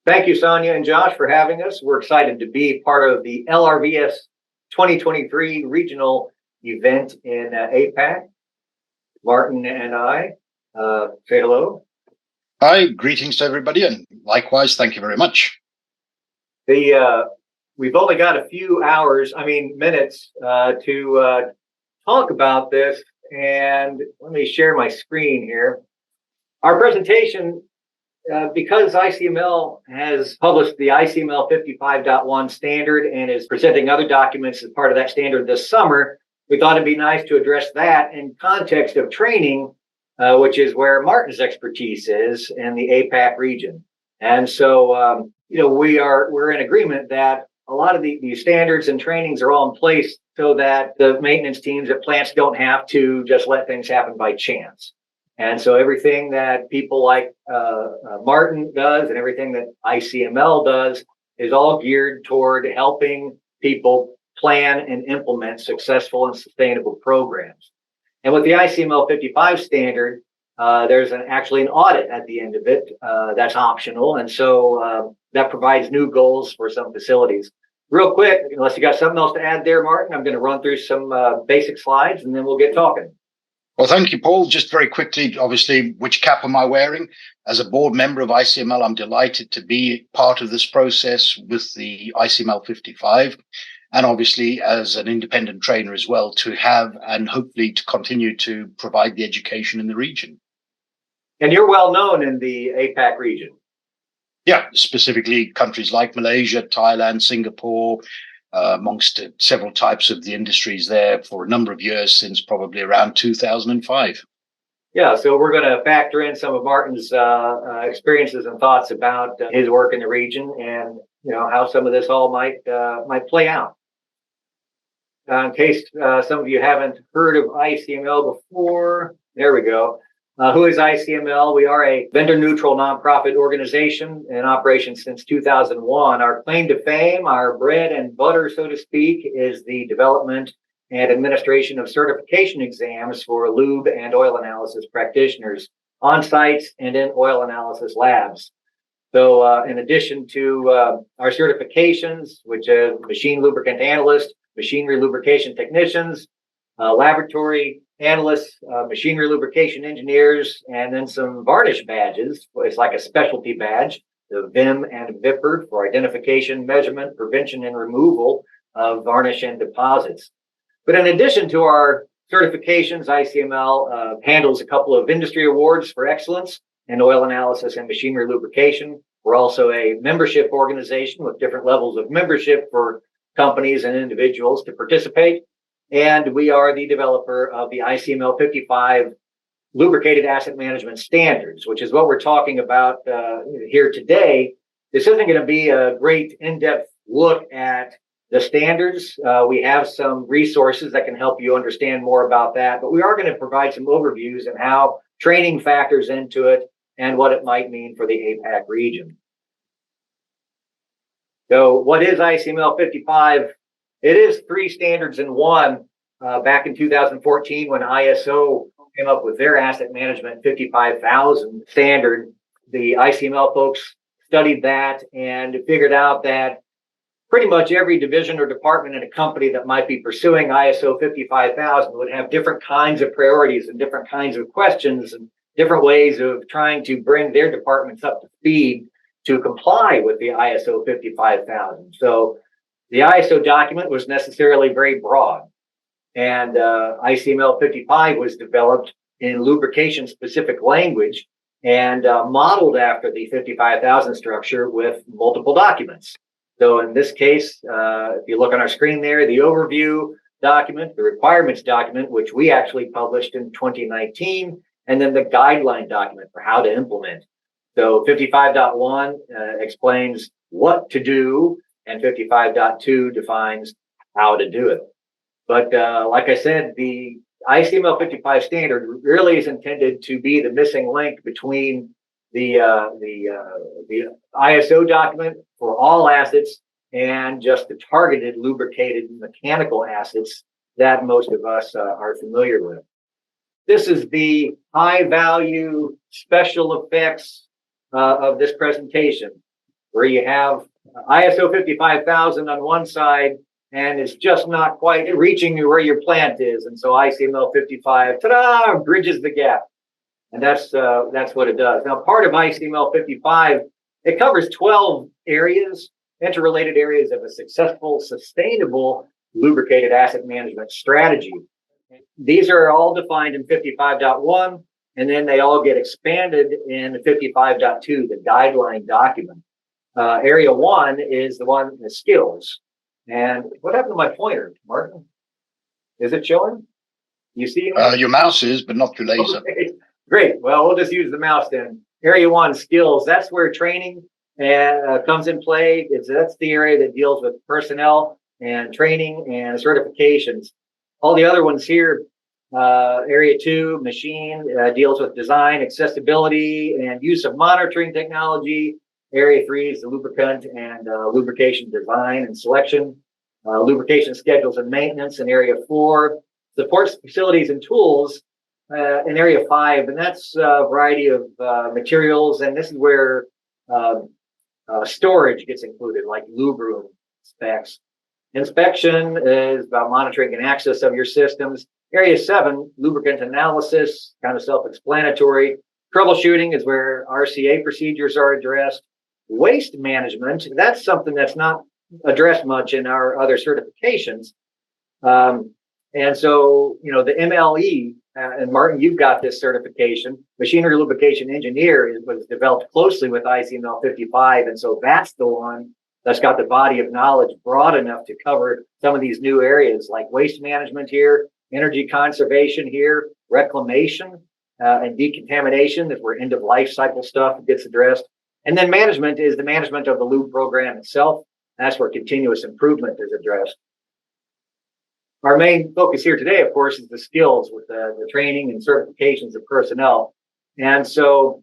Thank you, Sonia and Josh, for having us. We're excited to be part of the LRVS 2023 regional event in APAC. Martin and I say hello. Hi, greetings to everybody, and likewise, thank you very much. We've only got a few minutes to talk about this, and let me share my screen here. Our presentation, because ICML has published the ICML 55.1 standard and is presenting other documents as part of that standard this summer, we thought it'd be nice to address that in context of training, which is where Martin's expertise is in the APAC region. And so, we're in agreement that a lot of these standards and trainings are all in place so that the maintenance teams at plants don't have to just let things happen by chance. And so everything that people like Martin does and everything that ICML does is all geared toward helping people plan and implement successful and sustainable programs. And with the ICML 55 standard, there's actually an audit at the end of it that's optional. And so that provides new goals for some facilities. Real quick, unless you got something else to add there, Martin, I'm going to run through some basic slides and then we'll get talking. Well, thank you, Paul. Just very quickly, obviously, which cap am I wearing? As a board member of ICML, I'm delighted to be part of this process with the ICML 55. And obviously, as an independent trainer as well, to have and hopefully to continue to provide the education in the region. And you're well known in the APAC region. Yeah, specifically countries like Malaysia, Thailand, Singapore, amongst several types of the industries there for a number of years since probably around 2005. Yeah, so we're going to factor in some of Martin's experiences and thoughts about his work in the region and how some of this all might play out. In case some of you haven't heard of ICML before, there we go. Who is ICML? We are a vendor-neutral nonprofit organization in operation since 2001. Our claim to fame, our bread and butter, so to speak, is the development and administration of certification exams for lube and oil analysis practitioners on sites and in oil analysis labs. So in addition to our certifications, which are machine lubricant analyst, machinery lubrication technicians, laboratory analysts, machinery lubrication engineers, and then some varnish badges. It's like a specialty badge, the VIM and VIPR for identification, measurement, prevention, and removal of varnish and deposits. But in addition to our certifications, ICML handles a couple of industry awards for excellence in oil analysis and machinery lubrication. We're also a membership organization with different levels of membership for companies and individuals to participate. And we are the developer of the ICML 55 lubricated asset management standards, which is what we're talking about here today. This isn't going to be a great in-depth look at the standards. We have some resources that can help you understand more about that, but we are going to provide some overviews and how training factors into it and what it might mean for the APAC region. So what is ICML 55? It is 3 standards in one. Back in 2014, when ISO came up with their asset management 55,000 standard, the ICML folks studied that and figured out that pretty much every division or department in a company that might be pursuing ISO 55,000 would have different kinds of priorities and different kinds of questions and different ways of trying to bring their departments up to speed to comply with the ISO 55,000. So the ISO document was necessarily very broad. And ICML 55 was developed in lubrication specific language and modeled after the 55,000 structure with multiple documents. So in this case, if you look on our screen there, the overview document, the requirements document, which we actually published in 2019, and then the guideline document for how to implement. So 55.1 explains what to do, and 55.2 defines how to do it. But like I said, the ICML 55 standard really is intended to be the missing link between the ISO document for all assets and just the targeted lubricated mechanical assets that most of us are familiar with. This is the high value special effects of this presentation. where you have ISO 55000 on one side, and it's just not quite reaching where your plant is. And so ICML 55, ta-da, bridges the gap. And that's what it does. Now, part of ICML 55, it covers 12 areas, interrelated areas of a successful, sustainable, lubricated asset management strategy. These are all defined in 55.1, and then they all get expanded in 55.2, the guideline document. Area 1 is the one, the skills. And what happened to my pointer, Martin? Is it showing? You see it? Your mouse is, but not your laser. Okay. Great. Well, we'll just use the mouse then. Area 1, skills. That's where training comes in play. That's the area that deals with personnel and training and certifications. All the other ones here, area 2, machine, deals with design, accessibility, and use of monitoring technology. Area 3 is the lubricant and lubrication design and selection, lubrication schedules and maintenance. In area 4, supports facilities and tools. In area 5, and that's a variety of materials, and this is where storage gets included, like lube room specs. Inspection is about monitoring and access of your systems. Area 7, lubricant analysis, kind of self-explanatory. Troubleshooting is where RCA procedures are addressed. Waste management, that's something that's not addressed much in our other certifications. And so, the MLE, and Martin, you've got this certification. Machinery Lubrication Engineer was developed closely with ICML 55. And so that's the one that's got the body of knowledge broad enough to cover some of these new areas like waste management here, energy conservation here, reclamation and decontamination, that's where end of life cycle stuff gets addressed. And then management is the management of the lube program itself. That's where continuous improvement is addressed. Our main focus here today, of course, is the skills with the training and certifications of personnel. And so,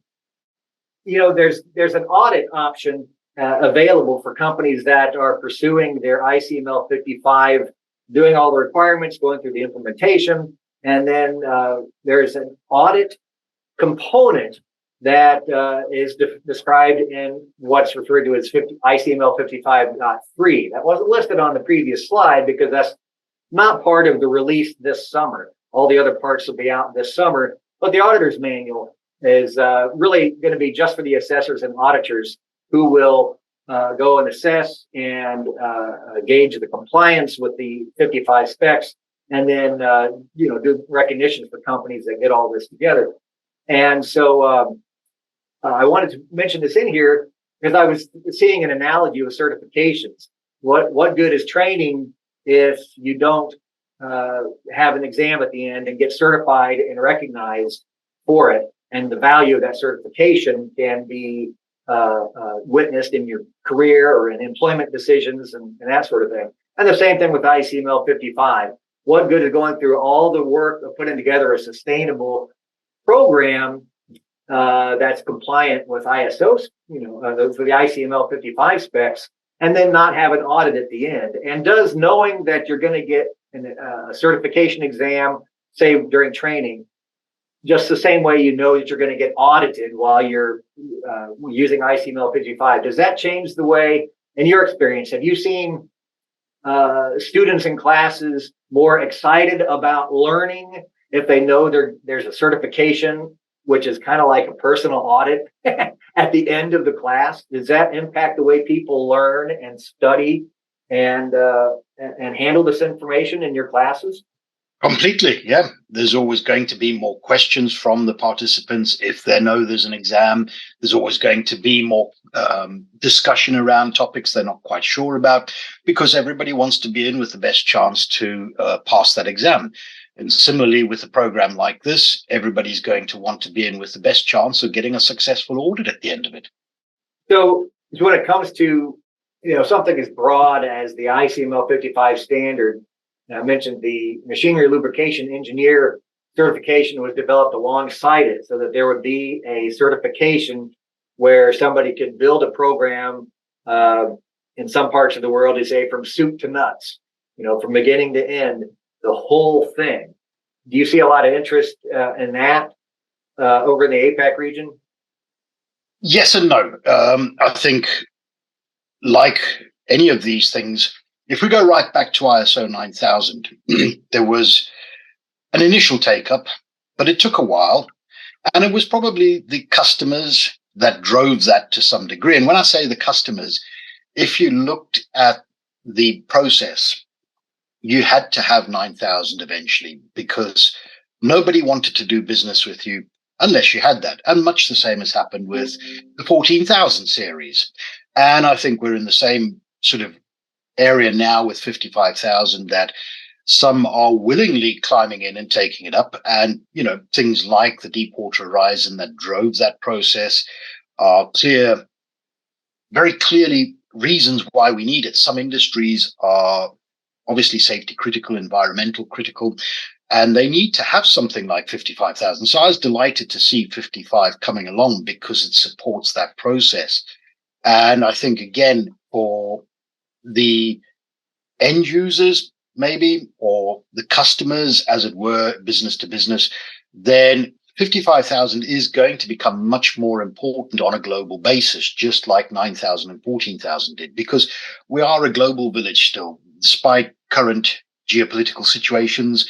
there's an audit option available for companies that are pursuing their ICML 55, doing all the requirements, going through the implementation. And then there's an audit component that is described in what's referred to as ICML 55.3. That wasn't listed on the previous slide because that's not part of the release this summer. All the other parts will be out this summer, but the auditor's manual is really going to be just for the assessors and auditors who will go and assess and gauge the compliance with the 55 specs, and then do recognition for companies that get all this together. And so I wanted to mention this in here because I was seeing an analogy with certifications. What good is training if you don't have an exam at the end and get certified and recognized for it? And the value of that certification can be witnessed in your career or in employment decisions and that sort of thing. And the same thing with ICML 55. What good is going through all the work of putting together a sustainable program that's compliant with ISO, for the ICML 55 specs, and then not have an audit at the end? And does knowing that you're going to get a certification exam, say during training, just the same way that you're going to get audited while you're using ICML 55, does that change the way, in your experience, have you seen students in classes more excited about learning if they know there's a certification, which is kind of like a personal audit at the end of the class? Does that impact the way people learn and study and handle this information in your classes? Completely, yeah. There's always going to be more questions from the participants. If they know there's an exam, there's always going to be more discussion around topics they're not quite sure about, because everybody wants to be in with the best chance to pass that exam. And similarly, with a program like this, everybody's going to want to be in with the best chance of getting a successful audit at the end of it. So when it comes to something as broad as the ICML 55 standard, I mentioned the Machinery Lubrication Engineer certification was developed alongside it so that there would be a certification where somebody could build a program in some parts of the world, they say from soup to nuts, from beginning to end, the whole thing. Do you see a lot of interest in that over in the APAC region? Yes and no. I think like any of these things, if we go right back to ISO 9000, there was an initial take up, but it took a while. And it was probably the customers that drove that to some degree. And when I say the customers, if you looked at the process, you had to have 9000 eventually because nobody wanted to do business with you unless you had that. And much the same has happened with the 14,000 series. And I think we're in the same sort of area now with 55,000 that some are willingly climbing in and taking it up. And, things like the Deepwater Horizon that drove that process are very clearly reasons why we need it. Some industries are obviously safety critical, environmental critical, and they need to have something like 55,000. So I was delighted to see 55 coming along because it supports that process. And I think, again, for the end users, maybe, or the customers, as it were, business to business, then 55,000 is going to become much more important on a global basis, just like 9,000 and 14,000 did, because we are a global village still. Despite current geopolitical situations,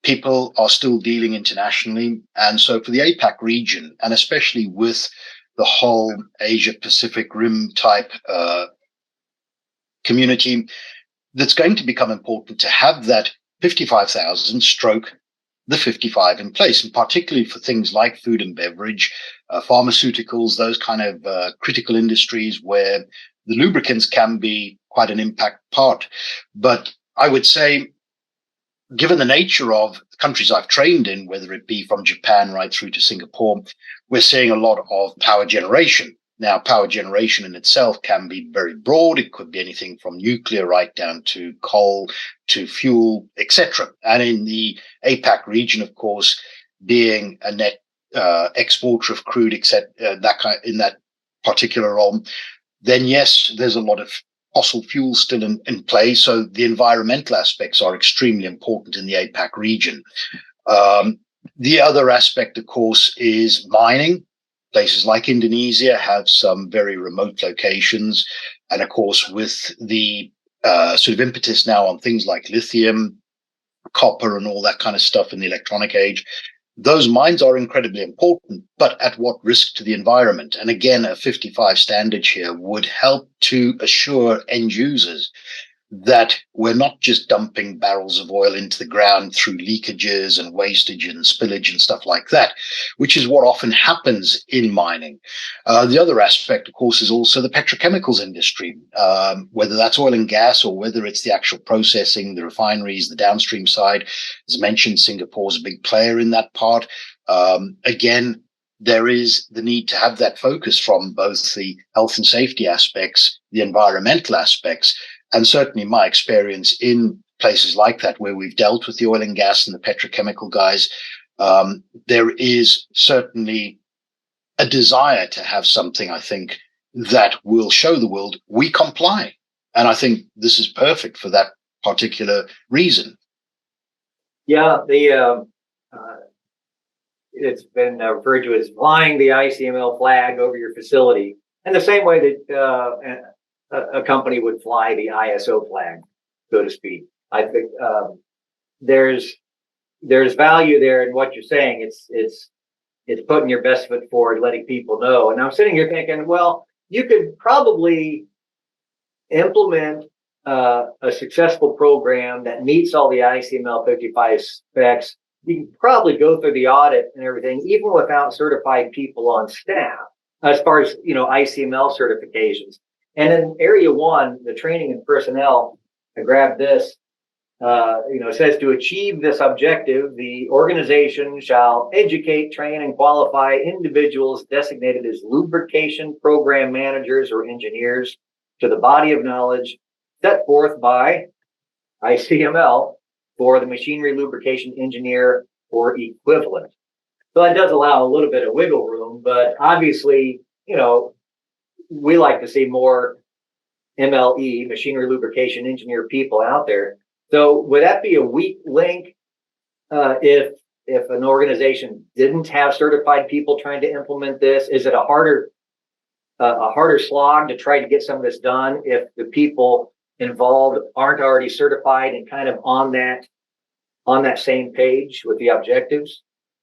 people are still dealing internationally. And so for the APAC region, and especially with the whole Asia Pacific Rim type community, that's going to become important to have that 55,000 stroke the 55 in place, and particularly for things like food and beverage, pharmaceuticals, those kind of critical industries where the lubricants can be quite an impact part. But I would say, given the nature of the countries I've trained in, whether it be from Japan right through to Singapore, we're seeing a lot of power generation. Now, power generation in itself can be very broad. It could be anything from nuclear right down to coal, to fuel, etc. And in the APAC region, of course, being a net exporter of crude, etc., in that particular realm, then yes, there's a lot of fossil fuel still in play. So the environmental aspects are extremely important in the APAC region. The other aspect, of course, is mining. Places like Indonesia have some very remote locations. And of course, with the sort of impetus now on things like lithium, copper, and all that kind of stuff in the electronic age, those mines are incredibly important, but at what risk to the environment? And again, a 55 standard here would help to assure end users that we're not just dumping barrels of oil into the ground through leakages and wastage and spillage and stuff like that, which is what often happens in mining. The other aspect, of course, is also the petrochemicals industry, whether that's oil and gas or whether it's the actual processing, the refineries, the downstream side. As mentioned, Singapore's a big player in that part. Again, there is the need to have that focus from both the health and safety aspects, the environmental aspects, and certainly my experience in places like that, where we've dealt with the oil and gas and the petrochemical guys, there is certainly a desire to have something, I think, that will show the world we comply. And I think this is perfect for that particular reason. Yeah, it's been referred to as flying the ICML flag over your facility, in the same way that a company would fly the ISO flag, so to speak. I think there's value there in what you're saying. It's putting your best foot forward, letting people know. And I'm sitting here thinking, well, you could probably implement a successful program that meets all the ICML 55 specs. You can probably go through the audit and everything, even without certified people on staff, as far as, ICML certifications. And in area 1, the training and personnel, I grabbed this. It says, to achieve this objective, the organization shall educate, train, and qualify individuals designated as lubrication program managers or engineers to the body of knowledge set forth by ICML for the machinery lubrication engineer or equivalent. So that does allow a little bit of wiggle room, but obviously, we like to see more MLE, machinery lubrication engineer people out there. So would that be a weak link if an organization didn't have certified people trying to implement this? Is it a harder a harder slog to try to get some of this done if the people involved aren't already certified and kind of on that same page with the objectives?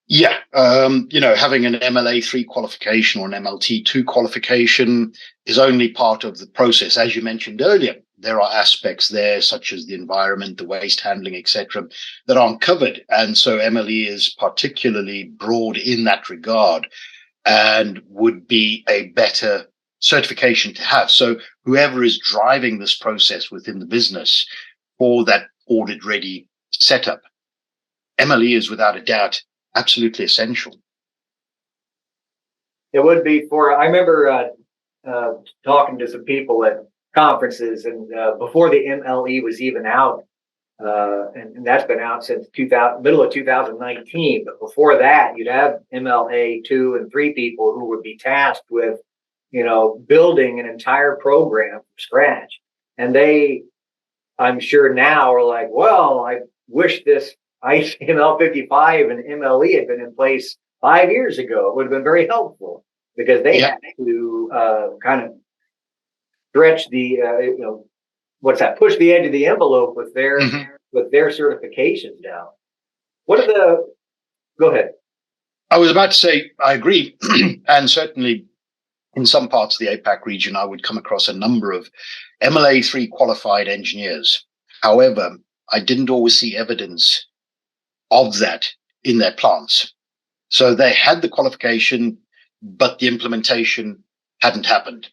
Yeah, having an MLA3 qualification or an MLT2 qualification is only part of the process. As you mentioned earlier, there are aspects there such as the environment, the waste handling, etc., that aren't covered. And so MLE is particularly broad in that regard and would be a better certification to have. So whoever is driving this process within the business for that audit ready setup, MLE is without a doubt absolutely essential. It would be I remember talking to some people at conferences, and before the MLE was even out, and that's been out since middle of 2019. But before that, you'd have MLA 2 and 3 people who would be tasked with, building an entire program from scratch. And I'm sure now are like, well, I wish this ICML 55 and MLE had been in place 5 years ago. It would have been very helpful because they had to kind of stretch the, push the edge of the envelope with their certifications down. Go ahead. I was about to say, I agree. And certainly in some parts of the APAC region, I would come across a number of MLA3 qualified engineers. However, I didn't always see evidence of that in their plants. So they had the qualification, but the implementation hadn't happened.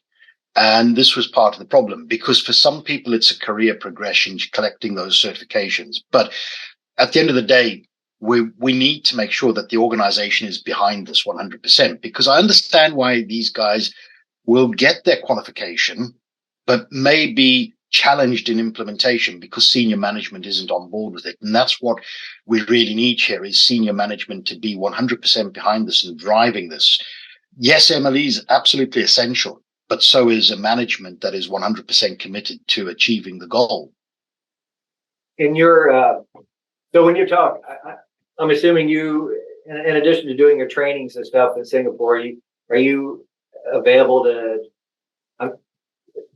And this was part of the problem, because for some people, it's a career progression collecting those certifications. But at the end of the day, we need to make sure that the organization is behind this 100%, because I understand why these guys will get their qualification, but may be challenged in implementation because senior management isn't on board with it. And that's what we really need here, is senior management to be 100% behind this and driving this. Yes, MLE is absolutely essential, but so is a management that is 100% committed to achieving the goal. So when you talk, I'm assuming you, in addition to doing your trainings and stuff in Singapore, are you available to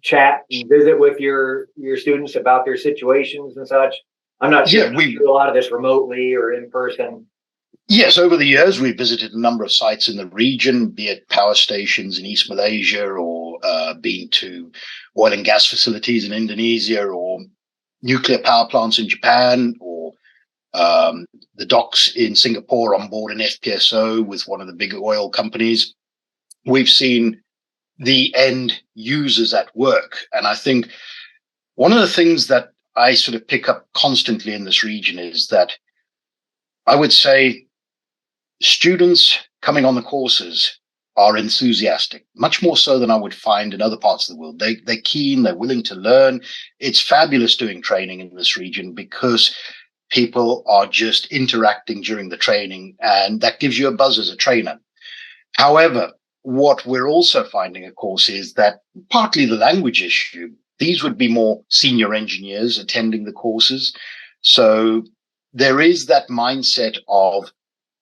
chat and visit with your students about their situations and such? I'm not sure. We do a lot of this remotely or in person. Yes, over the years, we've visited a number of sites in the region, be it power stations in East Malaysia or been to oil and gas facilities in Indonesia or nuclear power plants in Japan or the docks in Singapore on board an FPSO with one of the big oil companies. We've seen the end users at work. And I think one of the things that I sort of pick up constantly in this region is that I would say students coming on the courses are enthusiastic, much more so than I would find in other parts of the world. They're keen, they're willing to learn. It's fabulous doing training in this region because people are just interacting during the training, and that gives you a buzz as a trainer. However, what we're also finding, of course, is that partly the language issue. These would be more senior engineers attending the courses. So there is that mindset of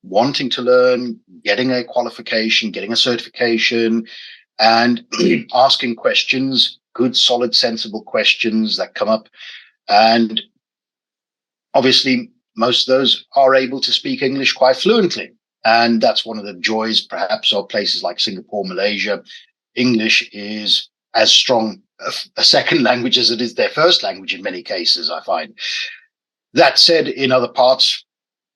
wanting to learn, getting a qualification, getting a certification, and asking questions, good, solid, sensible questions that come up. And obviously, most of those are able to speak English quite fluently. And that's one of the joys, perhaps, of places like Singapore, Malaysia. English is as strong a second language as it is their first language in many cases, I find. That said, in other parts,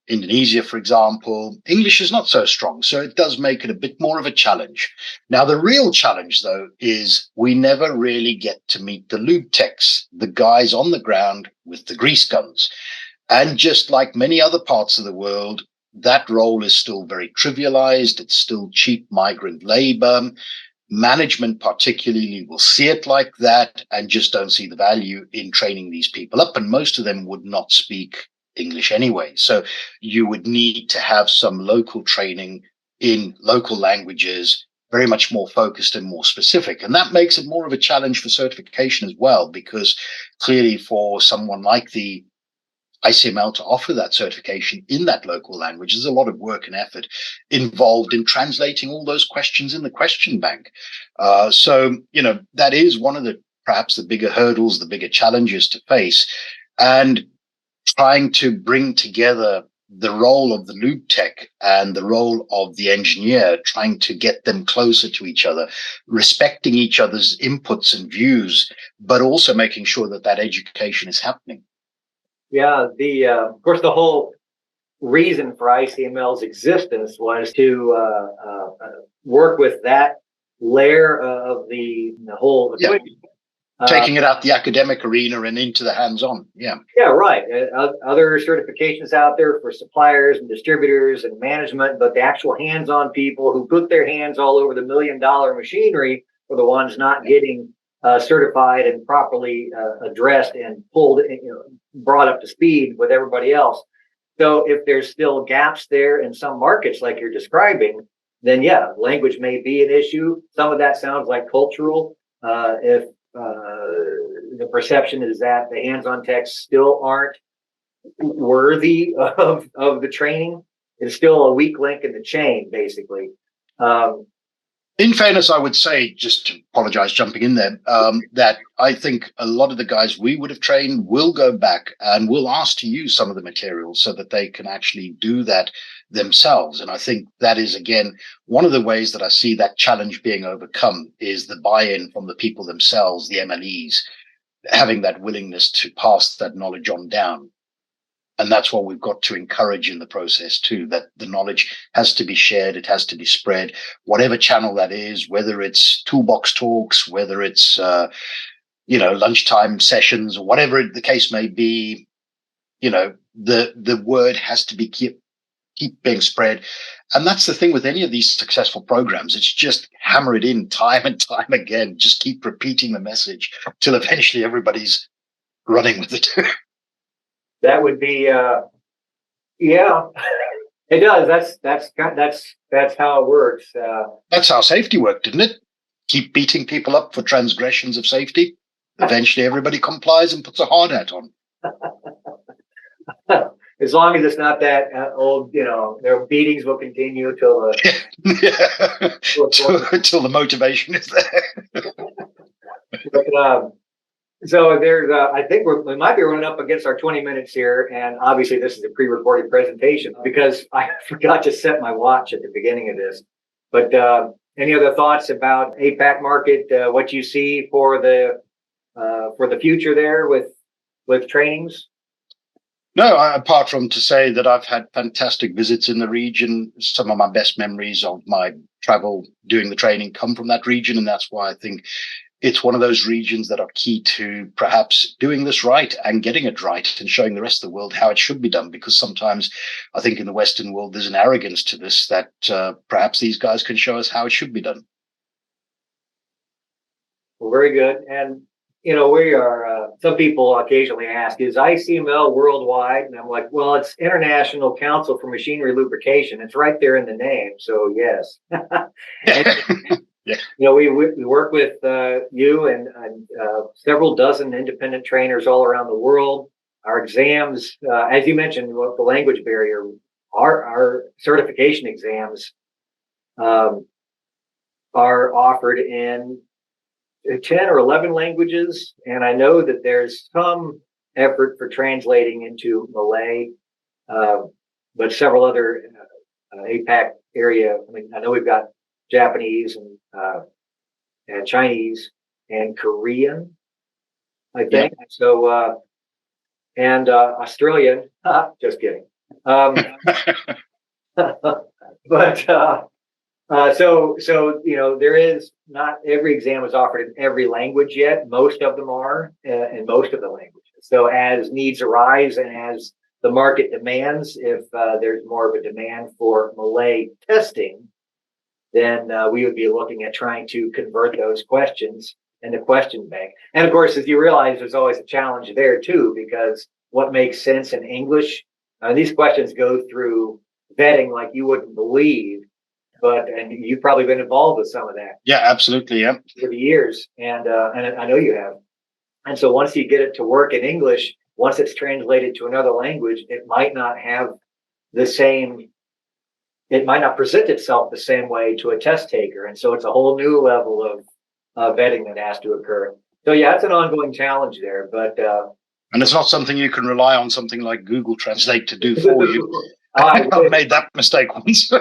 Indonesia, for example, English is not so strong. So it does make it a bit more of a challenge. Now, the real challenge, though, is we never really get to meet the lube techs, the guys on the ground with the grease guns. And just like many other parts of the world, that role is still very trivialized. It's still cheap migrant labor. Management particularly will see it like that and just don't see the value in training these people up. And most of them would not speak English anyway. So you would need to have some local training in local languages, very much more focused and more specific. And that makes it more of a challenge for certification as well, because clearly for someone like the ICML to offer that certification in that local language. There's a lot of work and effort involved in translating all those questions in the question bank. So, that is one of perhaps the bigger hurdles, the bigger challenges to face, and trying to bring together the role of the lube tech and the role of the engineer, trying to get them closer to each other, respecting each other's inputs and views, but also making sure that education is happening. Yeah, of course, the whole reason for ICML's existence was to work with that layer of the whole equation. Taking it out the academic arena and into the hands-on. Yeah, right. Other certifications out there for suppliers and distributors and management, but the actual hands-on people who put their hands all over the $1 million machinery are the ones not getting certified and properly addressed and pulled, brought up to speed with everybody else. So if there's still gaps there in some markets like you're describing, then language may be an issue. Some of that sounds like cultural. If the perception is that the hands-on techs still aren't worthy of the training, it's still a weak link in the chain, basically. In fairness, I would say, just to apologize jumping in there, that I think a lot of the guys we would have trained will go back and will ask to use some of the materials so that they can actually do that themselves. And I think that is, again, one of the ways that I see that challenge being overcome is the buy-in from the people themselves, the MLEs, having that willingness to pass that knowledge on down. And that's what we've got to encourage in the process too, that the knowledge has to be shared. It has to be spread, whatever channel that is, whether it's toolbox talks, whether it's, lunchtime sessions or whatever the case may be, the word has to be keep being spread. And that's the thing with any of these successful programs. It's just hammer it in time and time again. Just keep repeating the message till eventually everybody's running with it. That would be, it does. That's how it works. That's how safety worked, didn't it? Keep beating people up for transgressions of safety. Eventually, everybody complies and puts a hard hat on. As long as it's not that old, their beatings will continue till until the motivation is there. But, so there's, I think we might be running up against our 20 minutes here, and obviously this is a pre-recorded presentation because I forgot to set my watch at the beginning of this. But any other thoughts about APAC market? What you see for the future there with trainings? No, apart from to say that I've had fantastic visits in the region. Some of my best memories of my travel doing the training come from that region, and that's why I think it's one of those regions that are key to perhaps doing this right and getting it right and showing the rest of the world how it should be done. Because sometimes I think in the Western world, there's an arrogance to this that perhaps these guys can show us how it should be done. Well, very good. And, we are, some people occasionally ask, is ICML worldwide? And I'm like, well, it's International Council for Machinery Lubrication. It's right there in the name. So yes. Yeah. We work with you and several dozen independent trainers all around the world. Our exams, as you mentioned, the language barrier, our certification exams are offered in 10 or 11 languages. And I know that there's some effort for translating into Malay, but several other APAC area. I mean, I know we've got Japanese and Chinese and Korean, I think. Yeah. So, and Australian, just kidding. But so there is not every exam is offered in every language yet. Most of them are in most of the languages. So as needs arise and as the market demands, if there's more of a demand for Malay testing, then we would be looking at trying to convert those questions in the question bank. And of course, as you realize, there's always a challenge there too, because what makes sense in English, these questions go through vetting like you wouldn't believe. And you've probably been involved with some of that. Yeah, absolutely. Yeah. For the years. And I know you have. And so once you get it to work in English, once it's translated to another language, it might not have the same, it might not present itself the same way to a test taker. And so it's a whole new level of vetting that has to occur. So yeah, it's an ongoing challenge there, but and it's not something you can rely on something like Google Translate to do for you. I've made that mistake once.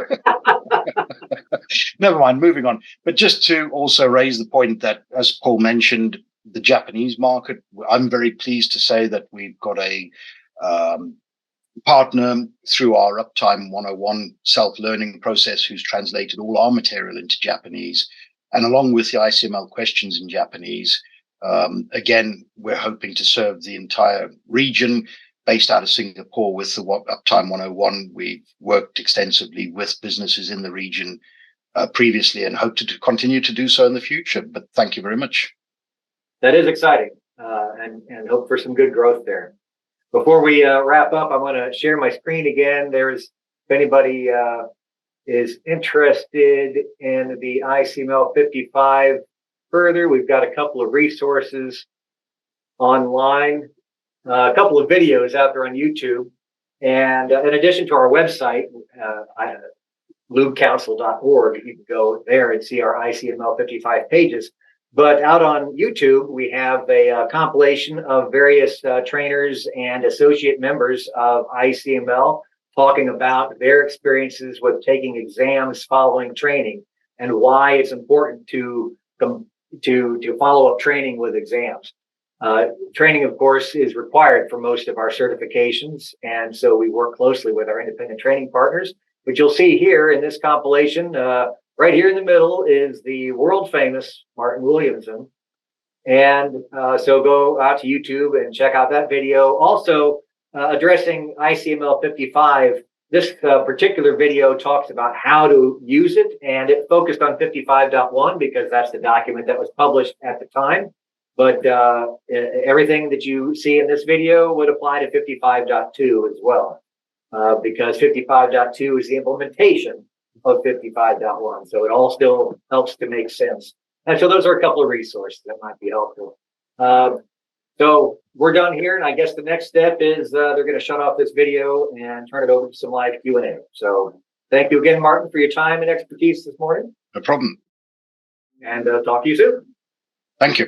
Never mind, moving on. But just to also raise the point that, as Paul mentioned, the Japanese market, I'm very pleased to say that we've got a partner through our Uptime 101 self-learning process who's translated all our material into Japanese. And along with the ICML questions in Japanese, again, we're hoping to serve the entire region based out of Singapore with the Uptime 101. We've worked extensively with businesses in the region previously and hope to continue to do so in the future. But thank you very much. That is exciting, and hope for some good growth there. Before we wrap up, I want to share my screen again. If anybody is interested in the ICML 55 further, we've got a couple of resources online, a couple of videos out there on YouTube. And in addition to our website, lubecouncil.org, you can go there and see our ICML 55 pages. But out on YouTube, we have a compilation of various trainers and associate members of ICML talking about their experiences with taking exams following training and why it's important to follow up training with exams. Training, of course, is required for most of our certifications, and so we work closely with our independent training partners. But you'll see here in this compilation, right here in the middle is the world famous Martin Williamson. And so go out to YouTube and check out that video. Also, addressing ICML 55, this particular video talks about how to use it, and it focused on 55.1 because that's the document that was published at the time. But everything that you see in this video would apply to 55.2 as well, because 55.2 is the implementation of 55.1. So it all still helps to make sense. And so those are a couple of resources that might be helpful. So we're done here. And I guess the next step is they're going to shut off this video and turn it over to some live Q&A. So thank you again, Martin, for your time and expertise this morning. No problem. And talk to you soon. Thank you.